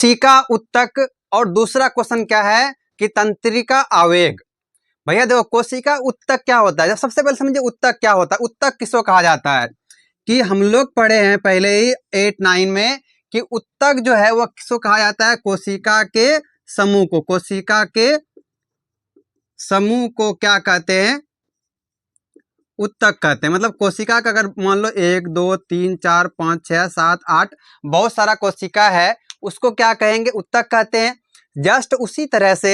कोशिका उत्तक और दूसरा क्वेश्चन क्या है कि तंत्रिका आवेग। भैया देखो कोशिका उत्तक क्या होता है, सबसे पहले समझिए उत्तक क्या होता है। उत्तक किसको कहा जाता है कि हम लोग पढ़े हैं पहले ही 8-9 में कि उत्तक जो है वो किसको कहा जाता है, कोशिका के समूह को। कोशिका के समूह को क्या कहते हैं, उत्तक कहते हैं। मतलब कोशिका का अगर मान लो 1 2 3 4 5 6 7 8 बहुत सारा कोशिका है, उसको क्या कहेंगे, उत्तक कहते हैं। जस्ट उसी तरह से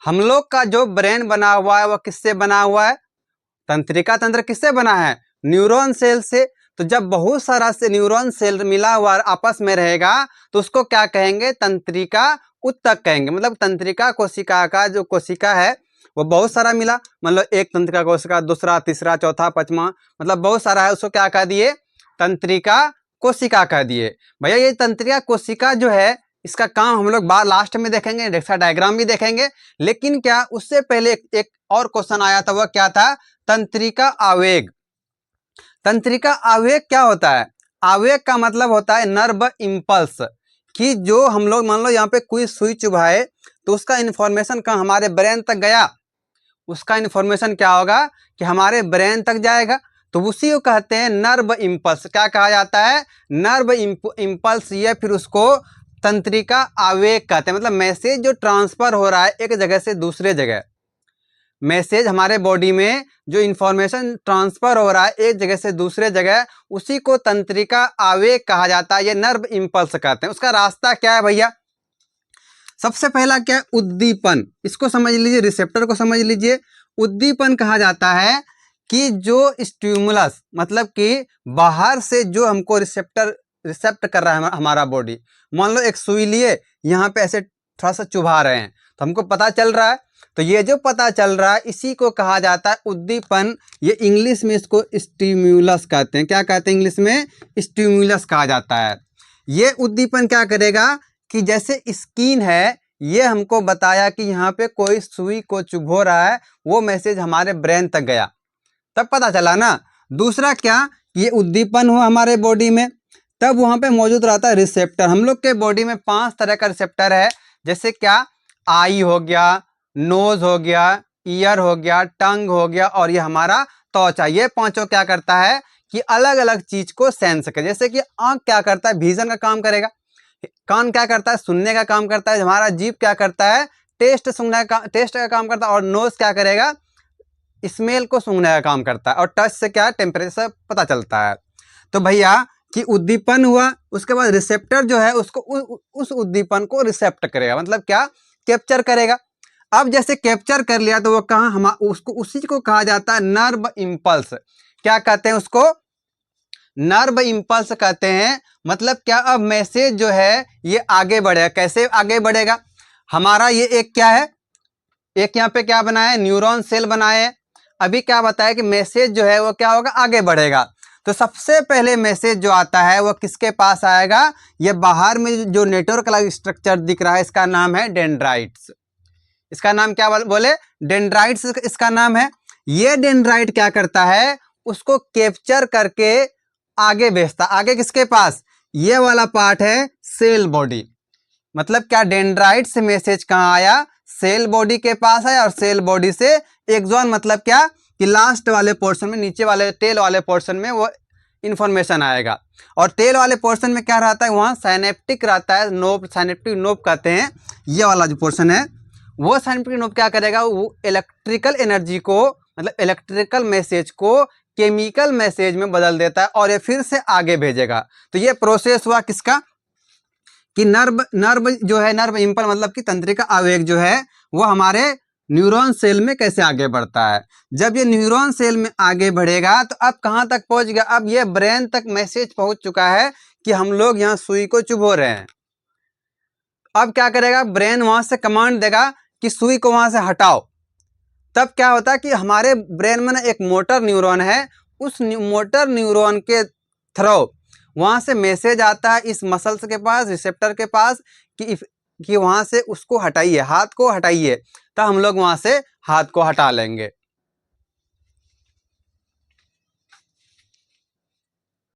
हम लोग का जो ब्रेन बना हुआ है वह किससे बना हुआ है, तंत्रिका तंत्र किससे बना है, न्यूरॉन सेल से। तो जब बहुत सारा से न्यूरॉन सेल मिला हुआ आपस में रहेगा तो उसको क्या कहेंगे, तंत्रिका उत्तक कहेंगे। मतलब तंत्रिका कोशिका का जो कोशिका है वो बहुत सारा मिला, मतलब एक तंत्रिका कोशिका, दूसरा, तीसरा, चौथा, पांचवा, मतलब बहुत सारा है, उसको क्या कह दिए, तंत्रिका कोशिका कह दिए। भैया ये तंत्रिका कोशिका जो है इसका काम हम लोग लास्ट में देखेंगे, रेखा डायग्राम भी देखेंगे। लेकिन क्या उससे पहले एक और क्वेश्चन आया था, वह क्या था, तंत्रिका आवेग। तंत्रिका आवेग क्या होता है, आवेग का मतलब होता है नर्व इंपल्स, कि जो हम लोग मान लो यहाँ पे कोई सुई चुभाए तो उसका इन्फॉर्मेशन का हमारे ब्रेन तक गया, उसका इन्फॉर्मेशन क्या होगा कि हमारे ब्रेन तक जाएगा, तो उसी को कहते हैं नर्व इंपल्स। क्या कहा जाता है, नर्व इंपल्स। ये फिर उसको तंत्रिका आवेग कहते हैं। मतलब मैसेज जो ट्रांसफर हो रहा है एक जगह से दूसरे जगह, मैसेज हमारे बॉडी में जो इंफॉर्मेशन ट्रांसफर हो रहा है एक जगह से दूसरे जगह, उसी को तंत्रिका आवेग कहा जाता है। ये नर्व इंपल्स कहते हैं। उसका रास्ता क्या है भैया, सबसे पहला क्या है, उद्दीपन। इसको समझ लीजिए, रिसेप्टर को समझ लीजिए। उद्दीपन कहा जाता है कि जो स्टिमुलस, मतलब कि बाहर से जो हमको रिसेप्ट कर रहा है हमारा बॉडी। मान लो एक सुई लिए, यहाँ पे ऐसे थोड़ा सा चुभा रहे हैं तो हमको पता चल रहा है, तो ये जो पता चल रहा है इसी को कहा जाता है उद्दीपन। ये इंग्लिश में इसको स्टिम्युलस कहते हैं। क्या कहते हैं इंग्लिश में, स्टिम्युलस कहा जाता है। ये उद्दीपन क्या करेगा कि जैसे स्किन है, ये हमको बताया कि यहाँ पे कोई सुई को चुभो रहा है, वो मैसेज हमारे ब्रेन तक गया, तब पता चला ना। दूसरा क्या, ये उद्दीपन हुआ हमारे बॉडी में, तब वहाँ पे मौजूद रहता है रिसेप्टर। हम लोग के बॉडी में 5 तरह का रिसेप्टर है। जैसे क्या, आई हो गया, नोज हो गया, ईयर हो गया, टंग हो गया, और ये हमारा त्वचा। ये पांचों क्या करता है कि अलग अलग चीज को सेंस करे। जैसे कि आंख क्या करता है, विजन का काम करेगा। कान क्या करता है, सुनने का काम करता है। हमारा जीभ क्या करता है, टेस्ट का काम करता है। और नोज क्या करेगा, स्मेल को सूंघने का काम करता है। और टच से क्या, टेम्परेचर पता चलता है। तो भैया कि उद्दीपन हुआ, उसके बाद रिसेप्टर जो है उसको उस उद्दीपन को रिसेप्ट करेगा, मतलब क्या, कैप्चर करेगा। अब जैसे कैप्चर कर लिया तो वो कहाँ, हम उसको उसी को कहा जाता है नर्व इंपल्स। क्या कहते हैं उसको, नर्व इंपल्स कहते हैं। मतलब क्या, अब मैसेज जो है ये आगे बढ़ेगा। कैसे आगे बढ़ेगा, हमारा ये एक क्या है, एक यहाँ पे क्या बनाया है, न्यूरॉन सेल बनाए। अभी क्या बताया कि मैसेज जो है वो क्या होगा, आगे बढ़ेगा। तो सबसे पहले मैसेज जो आता है वो किसके पास आएगा, ये बाहर में जो नेटवर्क लाइक स्ट्रक्चर दिख रहा है इसका नाम है डेंड्राइट्स। इसका नाम क्या बोले, डेंड्राइट्स इसका नाम है। ये डेंड्राइट क्या करता है, उसको कैप्चर करके आगे भेजता। आगे किसके पास, ये वाला पार्ट है सेल बॉडी। मतलब क्या, डेंड्राइट से मैसेज कहाँ आया, सेल बॉडी के पास है। और सेल बॉडी से एक्सॉन, मतलब क्या कि लास्ट वाले पोर्शन में, नीचे वाले टेल वाले पोर्शन में वो इंफॉर्मेशन आएगा। और टेल वाले पोर्शन में क्या रहता है, वहाँ साइनेप्टिक रहता है नोब, साइनेप्टिक नोब कहते हैं। ये वाला जो पोर्शन है वो साइनेप्टिक नोब क्या करेगा, वो इलेक्ट्रिकल एनर्जी को, मतलब इलेक्ट्रिकल मैसेज को केमिकल मैसेज में बदल देता है और ये फिर से आगे भेजेगा। तो ये प्रोसेस हुआ किसका, कि नर्व जो है, नर्व इंपल्स मतलब कि तंत्रिका आवेग जो है वो हमारे न्यूरॉन सेल में कैसे आगे बढ़ता है। जब ये न्यूरॉन सेल में आगे बढ़ेगा तो अब कहाँ तक पहुंच गया, अब ये ब्रेन तक मैसेज पहुंच चुका है कि हम लोग यहाँ सुई को चुभो रहे हैं। अब क्या करेगा, ब्रेन वहां से कमांड देगा कि सुई को वहां से हटाओ। तब क्या होता है कि हमारे ब्रेन में ना एक मोटर न्यूरॉन है, उस मोटर न्यूरॉन के थ्रू वहां से मैसेज आता है इस मसल्स के पास, रिसेप्टर के पास, कि वहां से उसको हटाइए, हाथ को हटाइए। तो हम लोग वहां से हाथ को हटा लेंगे।